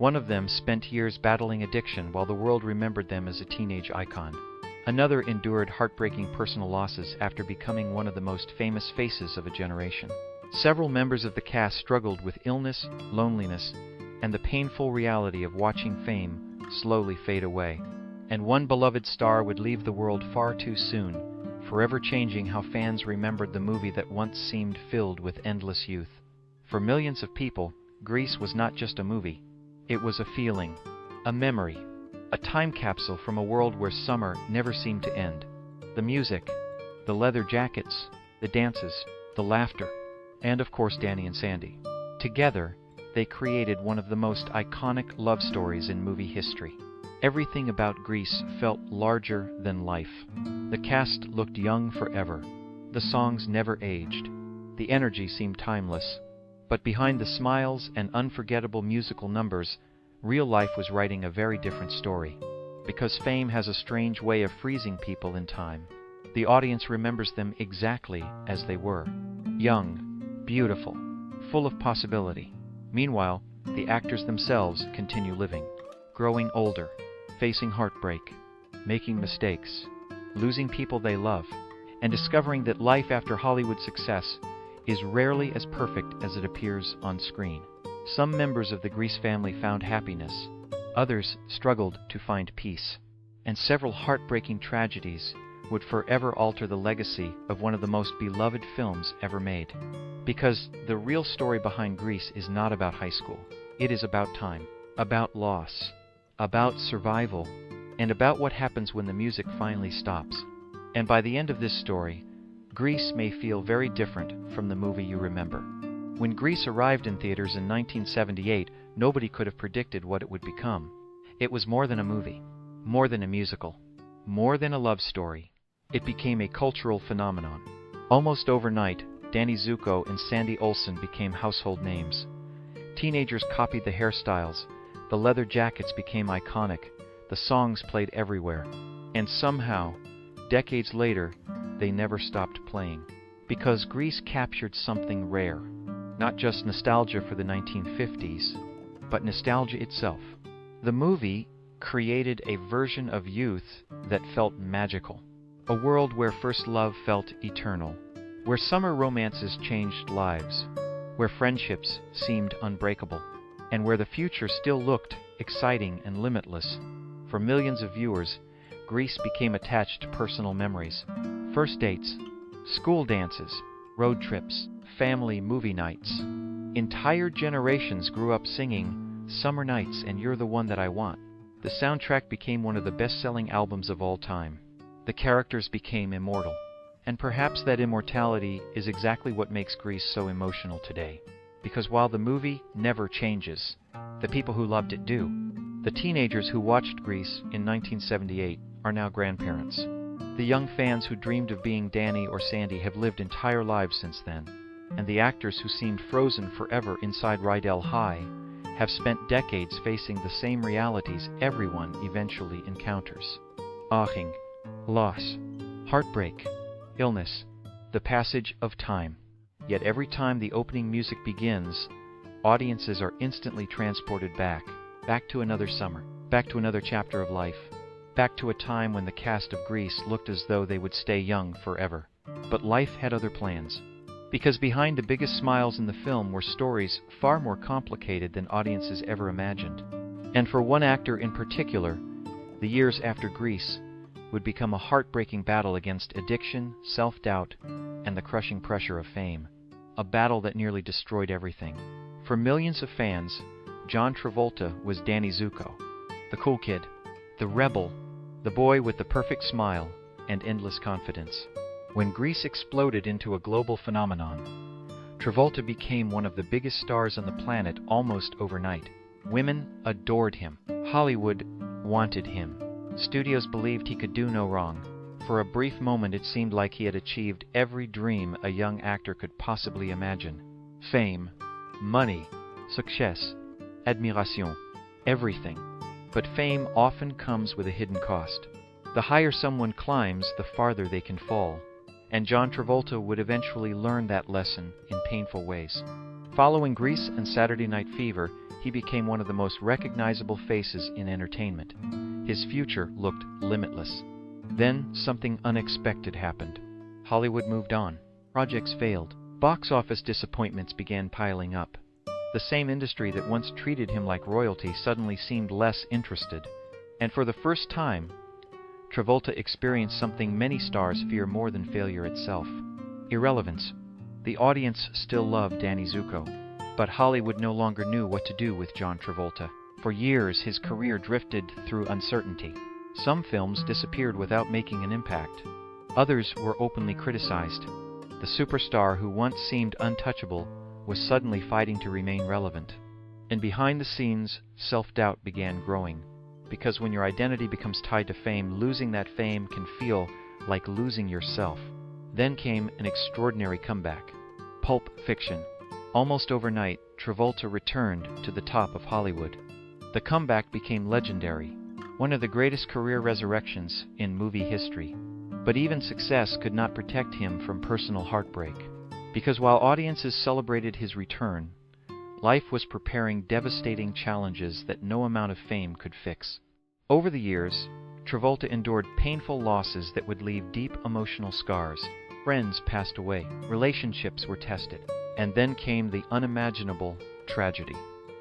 One of them spent years battling addiction while the world remembered them as a teenage icon. Another endured heartbreaking personal losses after becoming one of the most famous faces of a generation. Several members of the cast struggled with illness, loneliness, and the painful reality of watching fame slowly fade away. And one beloved star would leave the world far too soon, forever changing how fans remembered the movie that once seemed filled with endless youth. For millions of people, Grease was not just a movie. It was a feeling, a memory, a time capsule from a world where summer never seemed to end. The music, the leather jackets, the dances, the laughter, and of course Danny and Sandy. Together, they created one of the most iconic love stories in movie history. Everything about Grease felt larger than life. The cast looked young forever. The songs never aged. The energy seemed timeless. But behind the smiles and unforgettable musical numbers, real life was writing a very different story. Because fame has a strange way of freezing people in time, the audience remembers them exactly as they were. Young, beautiful, full of possibility. Meanwhile, the actors themselves continue living, growing older, facing heartbreak, making mistakes, losing people they love, and discovering that life after Hollywood success is rarely as perfect as it appears on screen. Some members of the Grease family found happiness, others struggled to find peace, and several heartbreaking tragedies would forever alter the legacy of one of the most beloved films ever made. Because the real story behind Grease is not about high school. It is about time, about loss, about survival, and about what happens when the music finally stops. And by the end of this story, Grease may feel very different from the movie you remember. When Grease arrived in theaters in 1978, nobody could have predicted what it would become. It was more than a movie, more than a musical, more than a love story. It became a cultural phenomenon. Almost overnight, Danny Zuko and Sandy Olsen became household names. Teenagers copied the hairstyles, the leather jackets became iconic, the songs played everywhere. And somehow, decades later, they never stopped playing. Because Grease captured something rare. Not just nostalgia for the 1950s, but nostalgia itself. The movie created a version of youth that felt magical. A world where first love felt eternal. Where summer romances changed lives. Where friendships seemed unbreakable. And where the future still looked exciting and limitless. For millions of viewers, Grease became attached to personal memories. First dates, school dances, road trips, family movie nights. Entire generations grew up singing Summer Nights and You're the One That I Want. The soundtrack became one of the best-selling albums of all time. The characters became immortal. And perhaps that immortality is exactly what makes Grease so emotional today. Because while the movie never changes, the people who loved it do. The teenagers who watched Grease in 1978 are now grandparents. The young fans who dreamed of being Danny or Sandy have lived entire lives since then. And the actors who seemed frozen forever inside Rydell High have spent decades facing the same realities everyone eventually encounters. Aching, loss, heartbreak, illness, the passage of time. Yet every time the opening music begins, audiences are instantly transported back to another summer, back to another chapter of life, back to a time when the cast of Grease looked as though they would stay young forever. But life had other plans. Because behind the biggest smiles in the film were stories far more complicated than audiences ever imagined. And for one actor in particular, the years after Grease would become a heartbreaking battle against addiction, self-doubt, and the crushing pressure of fame. A battle that nearly destroyed everything. For millions of fans, John Travolta was Danny Zuko, the cool kid, the rebel, the boy with the perfect smile and endless confidence. When Grease exploded into a global phenomenon, Travolta became one of the biggest stars on the planet almost overnight. Women adored him. Hollywood wanted him. Studios believed he could do no wrong. For a brief moment it seemed like he had achieved every dream a young actor could possibly imagine. Fame, money, success, admiration, everything. But fame often comes with a hidden cost. The higher someone climbs, the farther they can fall. And John Travolta would eventually learn that lesson in painful ways. Following Grease and Saturday Night Fever, he became one of the most recognizable faces in entertainment. His future looked limitless. Then something unexpected happened. Hollywood moved on. Projects failed. Box office disappointments began piling up. The same industry that once treated him like royalty suddenly seemed less interested. And for the first time, Travolta experienced something many stars fear more than failure itself: irrelevance. The audience still loved Danny Zuko, but Hollywood no longer knew what to do with John Travolta. For years, his career drifted through uncertainty. Some films disappeared without making an impact. Others were openly criticized. The superstar who once seemed untouchable was suddenly fighting to remain relevant. And behind the scenes, self-doubt began growing. Because when your identity becomes tied to fame, losing that fame can feel like losing yourself. Then came an extraordinary comeback: Pulp Fiction. Almost overnight, Travolta returned to the top of Hollywood. The comeback became legendary, one of the greatest career resurrections in movie history. But even success could not protect him from personal heartbreak. Because while audiences celebrated his return, life was preparing devastating challenges that no amount of fame could fix. Over the years, Travolta endured painful losses that would leave deep emotional scars. Friends passed away, relationships were tested, and then came the unimaginable tragedy: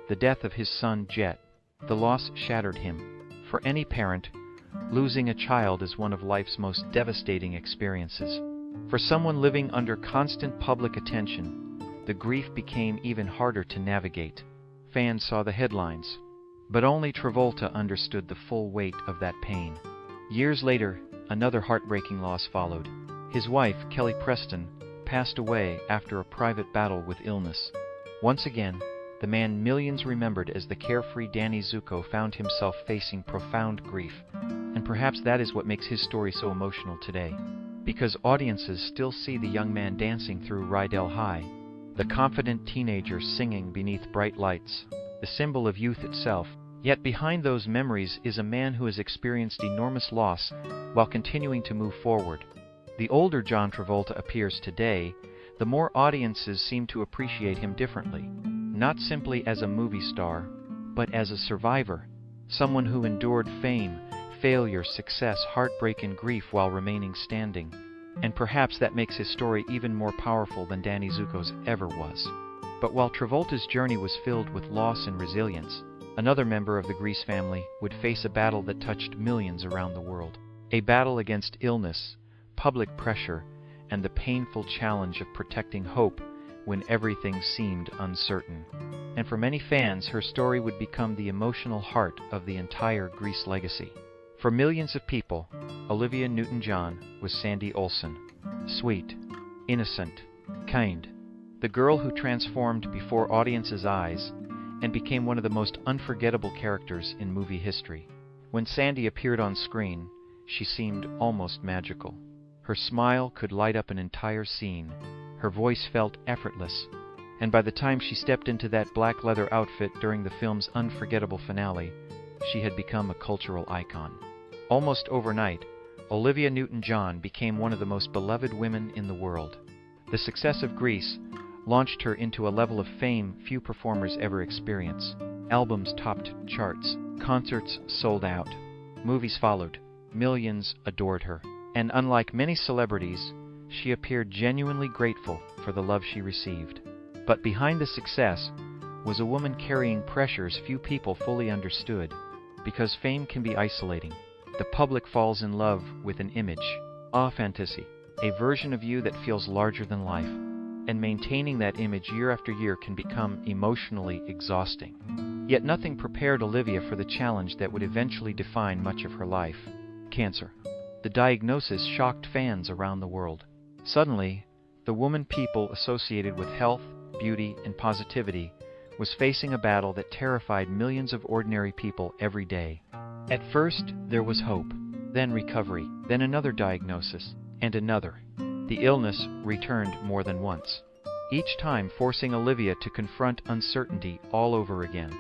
the death of his son Jet. The loss shattered him. For any parent, losing a child is one of life's most devastating experiences. For someone living under constant public attention, the grief became even harder to navigate. Fans saw the headlines, but only Travolta understood the full weight of that pain. Years later, another heartbreaking loss followed. His wife, Kelly Preston, passed away after a private battle with illness. Once again, the man millions remembered as the carefree Danny Zuko found himself facing profound grief. And perhaps that is what makes his story so emotional today. Because audiences still see the young man dancing through Rydell High, the confident teenager singing beneath bright lights, the symbol of youth itself. Yet behind those memories is a man who has experienced enormous loss while continuing to move forward. The older John Travolta appears today, the more audiences seem to appreciate him differently. Not simply as a movie star, but as a survivor, someone who endured fame, failure, success, heartbreak, and grief while remaining standing. And perhaps that makes his story even more powerful than Danny Zuko's ever was. But while Travolta's journey was filled with loss and resilience, another member of the Grease family would face a battle that touched millions around the world. A battle against illness, public pressure, and the painful challenge of protecting hope when everything seemed uncertain. And for many fans, her story would become the emotional heart of the entire Grease legacy. For millions of people, Olivia Newton-John was Sandy Olsen. Sweet, innocent, kind. The girl who transformed before audiences' eyes and became one of the most unforgettable characters in movie history. When Sandy appeared on screen, she seemed almost magical. Her smile could light up an entire scene. Her voice felt effortless. And by the time she stepped into that black leather outfit during the film's unforgettable finale, she had become a cultural icon. Almost overnight, Olivia Newton-John became one of the most beloved women in the world. The success of Grease launched her into a level of fame few performers ever experience. Albums topped charts, concerts sold out, movies followed, millions adored her. And unlike many celebrities, she appeared genuinely grateful for the love she received. But behind the success was a woman carrying pressures few people fully understood. Because fame can be isolating, the public falls in love with an image, a fantasy, a version of you that feels larger than life. And maintaining that image year after year can become emotionally exhausting. Yet nothing prepared Olivia for the challenge that would eventually define much of her life: cancer. The diagnosis shocked fans around the world. Suddenly, the woman people associated with health, beauty, and positivity was facing a battle that terrified millions of ordinary people every day. At first, there was hope, then recovery, then another diagnosis, and another. The illness returned more than once, each time forcing Olivia to confront uncertainty all over again.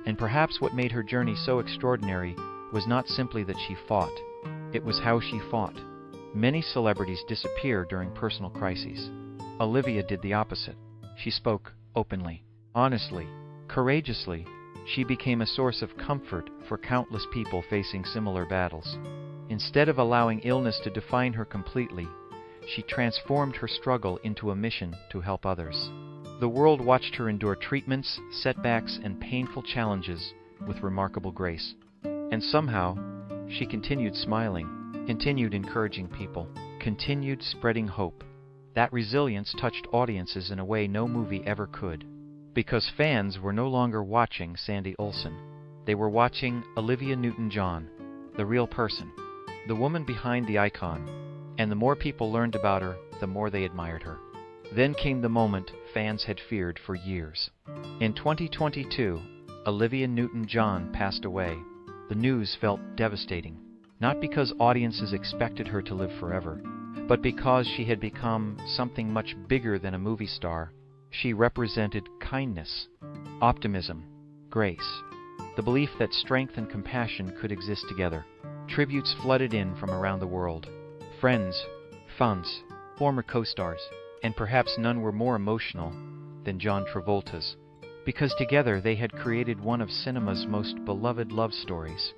And perhaps what made her journey so extraordinary was not simply that she fought, it was how she fought. Many celebrities disappear during personal crises. Olivia did the opposite. She spoke openly, honestly, courageously, She became a source of comfort for countless people facing similar battles. Instead of allowing illness to define her completely, she transformed her struggle into a mission to help others. The world watched her endure treatments, setbacks, and painful challenges with remarkable grace. And somehow, she continued smiling, continued encouraging people, continued spreading hope. That resilience touched audiences in a way no movie ever could. Because fans were no longer watching Sandy Olsen. They were watching Olivia Newton-John, the real person, the woman behind the icon. And the more people learned about her, the more they admired her. Then came the moment fans had feared for years. In 2022, Olivia Newton-John passed away. The news felt devastating, not because audiences expected her to live forever, but because she had become something much bigger than a movie star. She represented kindness, optimism, grace, the belief that strength and compassion could exist together. Tributes flooded in from around the world. Friends, fans, former co-stars, and perhaps none were more emotional than John Travolta's, because together they had created one of cinema's most beloved love stories.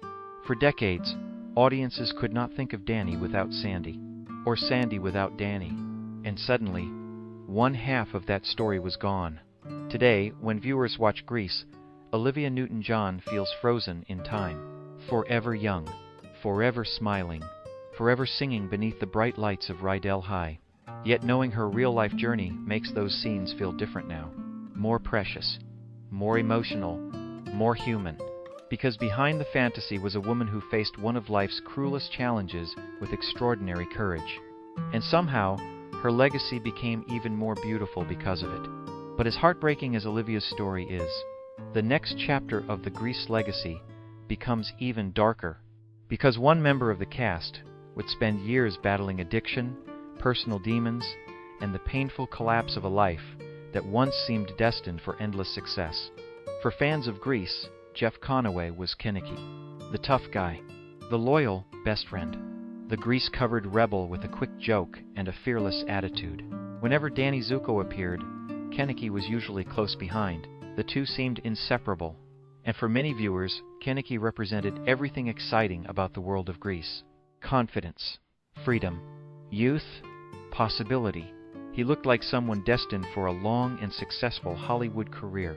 For decades, audiences could not think of Danny without Sandy, or Sandy without Danny, and suddenly, one half of that story was gone. Today, when viewers watch Grease, Olivia Newton-John feels frozen in time, forever young, forever smiling, forever singing beneath the bright lights of Rydell High. Yet knowing her real-life journey makes those scenes feel different now, more precious, more emotional, more human. Because behind the fantasy was a woman who faced one of life's cruelest challenges with extraordinary courage. And somehow, her legacy became even more beautiful because of it. But as heartbreaking as Olivia's story is, the next chapter of the Grease legacy becomes even darker. Because one member of the cast would spend years battling addiction, personal demons, and the painful collapse of a life that once seemed destined for endless success. For fans of Grease, Jeff Conaway was Kinnicky, the tough guy, the loyal best friend, the grease-covered rebel with a quick joke and a fearless attitude. Whenever Danny Zuko appeared, Kinnicky was usually close behind. The two seemed inseparable, and for many viewers, Kinnicky represented everything exciting about the world of Grease. Confidence, freedom, youth, possibility. He looked like someone destined for a long and successful Hollywood career.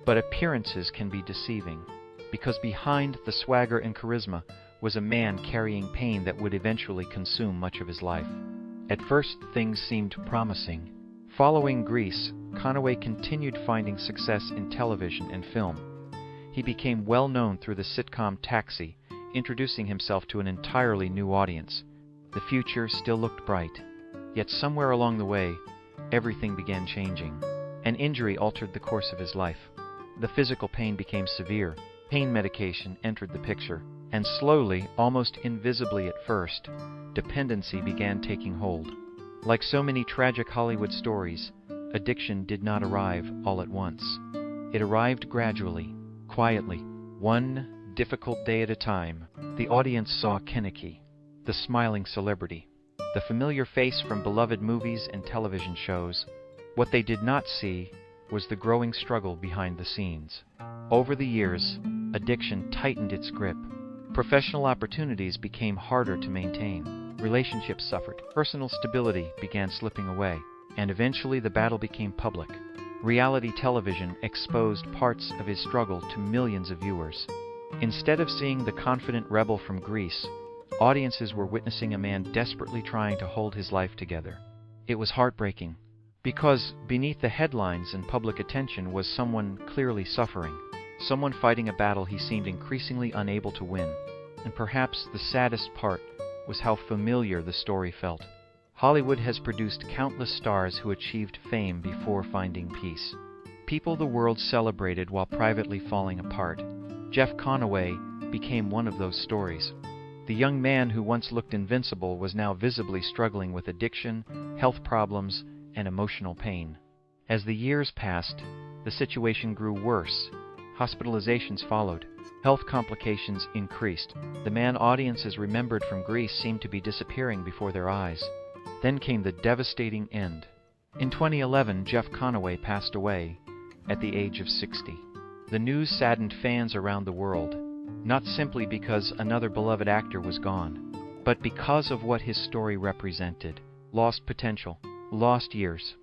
But appearances can be deceiving, because behind the swagger and charisma was a man carrying pain that would eventually consume much of his life. At first, things seemed promising. Following Grease, Conaway continued finding success in television and film. He became well known through the sitcom Taxi, introducing himself to an entirely new audience. The future still looked bright. Yet somewhere along the way, everything began changing. An injury altered the course of his life. The physical pain became severe. Pain medication entered the picture. And slowly, almost invisibly at first, dependency began taking hold. Like so many tragic Hollywood stories, addiction did not arrive all at once. It arrived gradually, quietly, one difficult day at a time. The audience saw Kinnicky, the smiling celebrity, the familiar face from beloved movies and television shows. What they did not see was the growing struggle behind the scenes. Over the years, addiction tightened its grip. Professional opportunities became harder to maintain. Relationships suffered. Personal stability began slipping away. And eventually the battle became public. Reality television exposed parts of his struggle to millions of viewers. Instead of seeing the confident rebel from Grease, audiences were witnessing a man desperately trying to hold his life together. It was heartbreaking, because beneath the headlines and public attention was someone clearly suffering, someone fighting a battle he seemed increasingly unable to win. And perhaps the saddest part was how familiar the story felt. Hollywood has produced countless stars who achieved fame before finding peace. People the world celebrated while privately falling apart. Jeff Conaway became one of those stories. The young man who once looked invincible was now visibly struggling with addiction, health problems, and emotional pain. As the years passed, the situation grew worse. Hospitalizations followed. Health complications increased. The man audiences remembered from Grease seemed to be disappearing before their eyes. Then came the devastating end. In 2011, Jeff Conaway passed away at the age of 60. The news saddened fans around the world, not simply because another beloved actor was gone, but because of what his story represented: lost potential, lost years,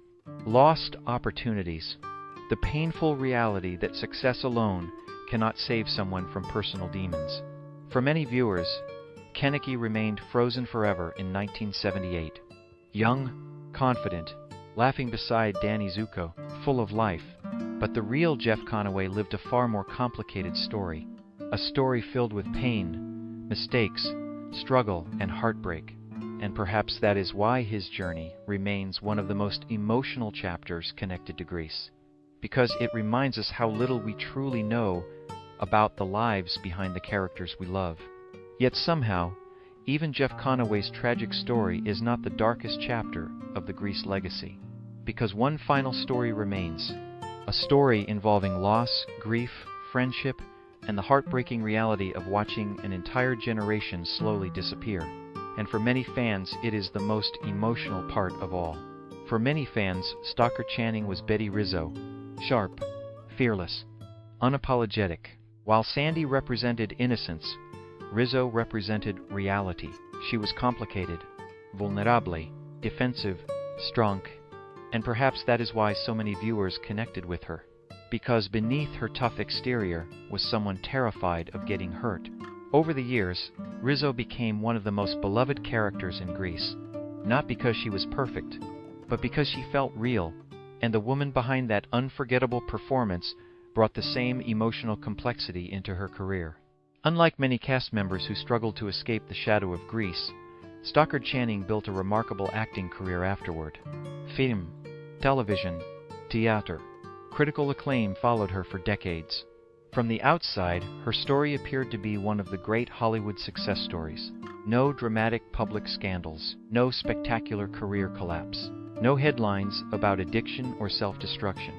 lost opportunities, the painful reality that success alone cannot save someone from personal demons. For many viewers, Kaneki remained frozen forever in 1978. Young, confident, laughing beside Danny Zuko, full of life. But the real Jeff Conaway lived a far more complicated story. A story filled with pain, mistakes, struggle, and heartbreak. And perhaps that is why his journey remains one of the most emotional chapters connected to Grease. Because it reminds us how little we truly know about the lives behind the characters we love. Yet somehow, even Jeff Conaway's tragic story is not the darkest chapter of the Grease legacy. Because one final story remains. A story involving loss, grief, friendship, and the heartbreaking reality of watching an entire generation slowly disappear. And for many fans, it is the most emotional part of all. For many fans, Stockard Channing was Betty Rizzo, sharp, fearless, unapologetic. While Sandy represented innocence, Rizzo represented reality. She was complicated, vulnerable, defensive, strong, and perhaps that is why so many viewers connected with her. Because beneath her tough exterior was someone terrified of getting hurt. Over the years, Rizzo became one of the most beloved characters in Grease, not because she was perfect, but because she felt real, and the woman behind that unforgettable performance brought the same emotional complexity into her career. Unlike many cast members who struggled to escape the shadow of Grease, Stockard Channing built a remarkable acting career afterward. Film, television, theater. Critical acclaim followed her for decades. From the outside, her story appeared to be one of the great Hollywood success stories. No dramatic public scandals, no spectacular career collapse, no headlines about addiction or self-destruction.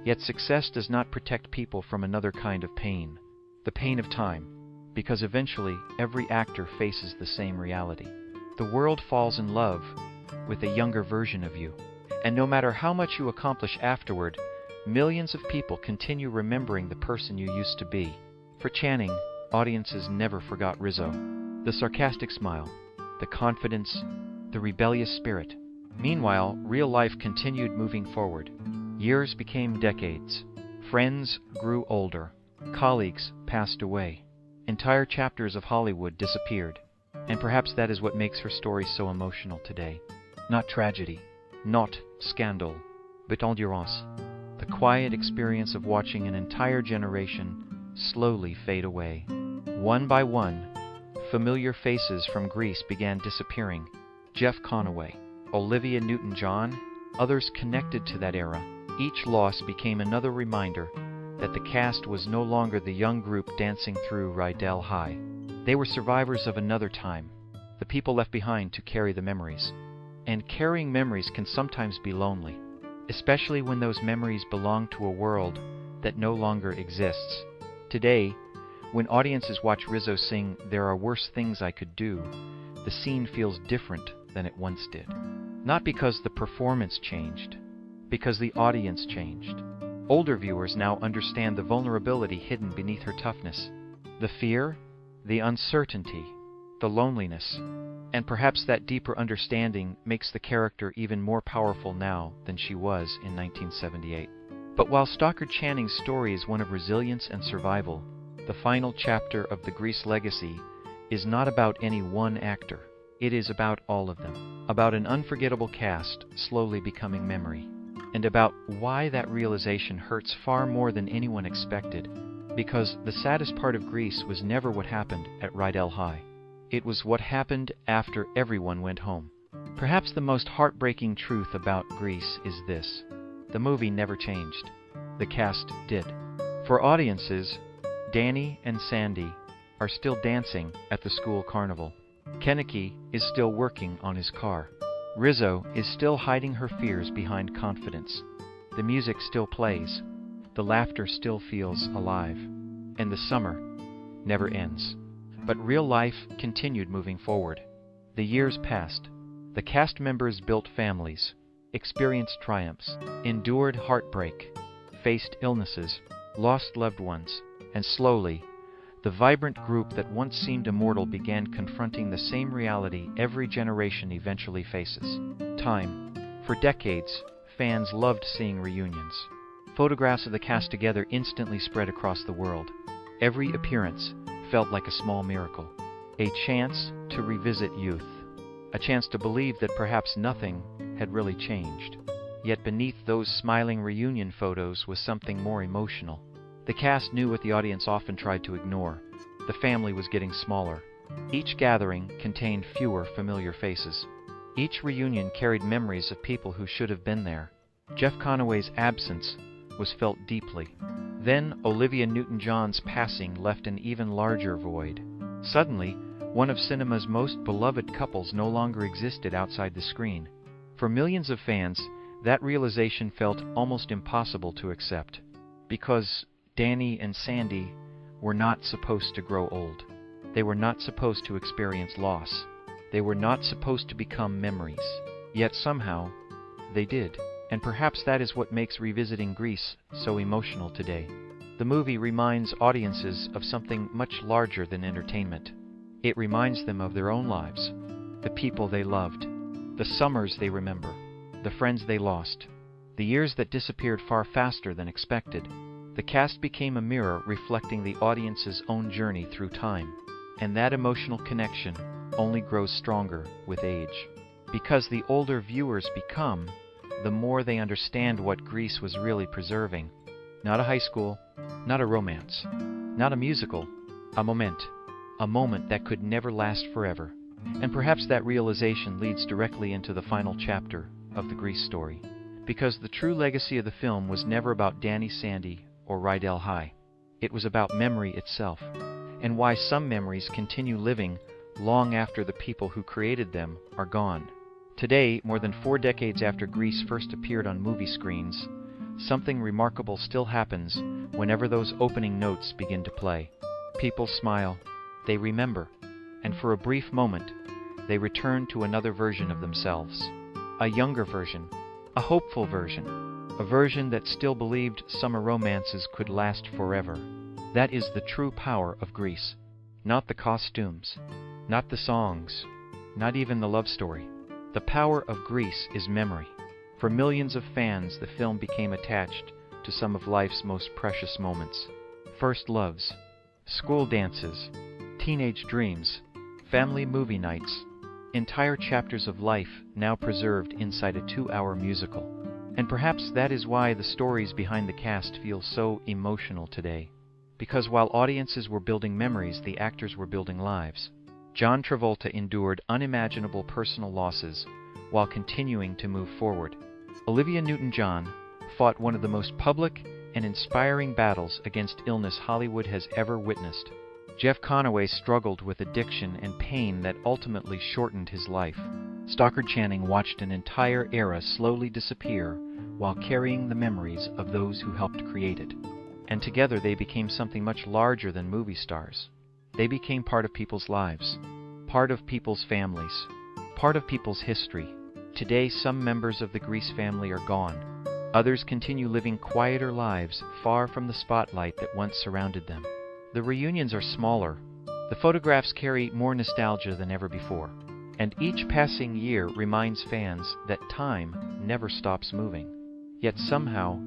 Yet success does not protect people from another kind of pain, the pain of time, because eventually every actor faces the same reality. The world falls in love with a younger version of you, and no matter how much you accomplish afterward, millions of people continue remembering the person you used to be. For Channing, audiences never forgot Rizzo. The sarcastic smile, the confidence, the rebellious spirit. Meanwhile, real life continued moving forward. Years became decades. Friends grew older. Colleagues passed away. Entire chapters of Hollywood disappeared. And perhaps that is what makes her story so emotional today. Not tragedy, not scandal, but endurance. The quiet experience of watching an entire generation slowly fade away. One by one, familiar faces from Grease began disappearing. Jeff Conaway, Olivia Newton-John, others connected to that era. Each loss became another reminder that the cast was no longer the young group dancing through Rydell High. They were survivors of another time, the people left behind to carry the memories. And carrying memories can sometimes be lonely, especially when those memories belong to a world that no longer exists. Today, when audiences watch Rizzo sing "There Are Worse Things I Could Do," the scene feels different than it once did. Not because the performance changed, because the audience changed. Older viewers now understand the vulnerability hidden beneath her toughness, the fear, the uncertainty, the loneliness, and perhaps that deeper understanding makes the character even more powerful now than she was in 1978. But while Stockard Channing's story is one of resilience and survival, the final chapter of the Grease legacy is not about any one actor. It is about all of them, about an unforgettable cast slowly becoming memory, and about why that realization hurts far more than anyone expected, because the saddest part of Grease was never what happened at Rydell High. It was what happened after everyone went home. Perhaps the most heartbreaking truth about Grease is this: the movie never changed. The cast did. For audiences, Danny and Sandy are still dancing at the school carnival. Kaneki is still working on his car. Rizzo is still hiding her fears behind confidence. The music still plays. The laughter still feels alive. And the summer never ends. But real life continued moving forward. The years passed. The cast members built families, experienced triumphs, endured heartbreak, faced illnesses, lost loved ones, and slowly, the vibrant group that once seemed immortal began confronting the same reality every generation eventually faces: time. For decades, fans loved seeing reunions. Photographs of the cast together instantly spread across the world. Every appearance felt like a small miracle. A chance to revisit youth. A chance to believe that perhaps nothing had really changed. Yet beneath those smiling reunion photos was something more emotional. The cast knew what the audience often tried to ignore. The family was getting smaller. Each gathering contained fewer familiar faces. Each reunion carried memories of people who should have been there. Jeff Conaway's absence was felt deeply. Then Olivia Newton-John's passing left an even larger void. Suddenly, one of cinema's most beloved couples no longer existed outside the screen. For millions of fans, that realization felt almost impossible to accept. Because Danny and Sandy were not supposed to grow old. They were not supposed to experience loss. They were not supposed to become memories. Yet somehow, they did. And perhaps that is what makes revisiting Grease so emotional today. The movie reminds audiences of something much larger than entertainment. It reminds them of their own lives, the people they loved, the summers they remember, the friends they lost, the years that disappeared far faster than expected. The cast became a mirror reflecting the audience's own journey through time, and that emotional connection only grows stronger with age. Because the older viewers become, the more they understand what Grease was really preserving. Not a high school, not a romance, not a musical, a moment that could never last forever. And perhaps that realization leads directly into the final chapter of the Grease story. Because the true legacy of the film was never about Danny, Sandy, or Rydell High. It was about memory itself, and why some memories continue living long after the people who created them are gone. Today, more than 4 decades after Grease first appeared on movie screens, something remarkable still happens whenever those opening notes begin to play. People smile, they remember, and for a brief moment, they return to another version of themselves. A younger version, a hopeful version, a version that still believed summer romances could last forever. That is the true power of Grease. Not the costumes, not the songs, not even the love story. The power of Grease is memory. For millions of fans, the film became attached to some of life's most precious moments. First loves, school dances, teenage dreams, family movie nights, entire chapters of life now preserved inside a 2-hour musical. And perhaps that is why the stories behind the cast feel so emotional today. Because while audiences were building memories, the actors were building lives. John Travolta endured unimaginable personal losses while continuing to move forward. Olivia Newton-John fought one of the most public and inspiring battles against illness Hollywood has ever witnessed. Jeff Conaway struggled with addiction and pain that ultimately shortened his life. Stockard Channing watched an entire era slowly disappear while carrying the memories of those who helped create it. And together they became something much larger than movie stars. They became part of people's lives, part of people's families, part of people's history. Today, some members of the Grease family are gone. Others continue living quieter lives far from the spotlight that once surrounded them. The reunions are smaller. The photographs carry more nostalgia than ever before. And each passing year reminds fans that time never stops moving. Yet somehow,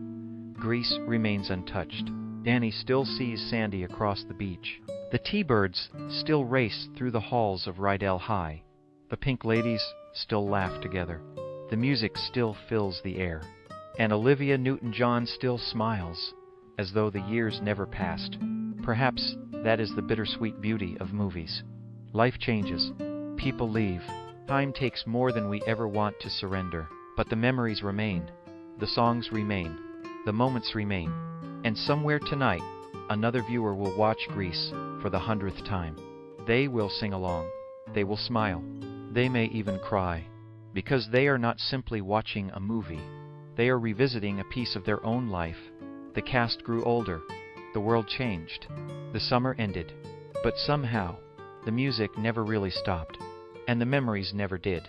Grease remains untouched. Danny still sees Sandy across the beach. The T-Birds still race through the halls of Rydell High. The Pink Ladies still laugh together. The music still fills the air. And Olivia Newton-John still smiles, as though the years never passed. Perhaps that is the bittersweet beauty of movies. Life changes. People leave. Time takes more than we ever want to surrender. But the memories remain. The songs remain. The moments remain. And somewhere tonight, another viewer will watch Grease for the 100th time. They will sing along. They will smile. They may even cry. Because they are not simply watching a movie. They are revisiting a piece of their own life. The cast grew older. The world changed. The summer ended. But somehow, the music never really stopped. And the memories never did.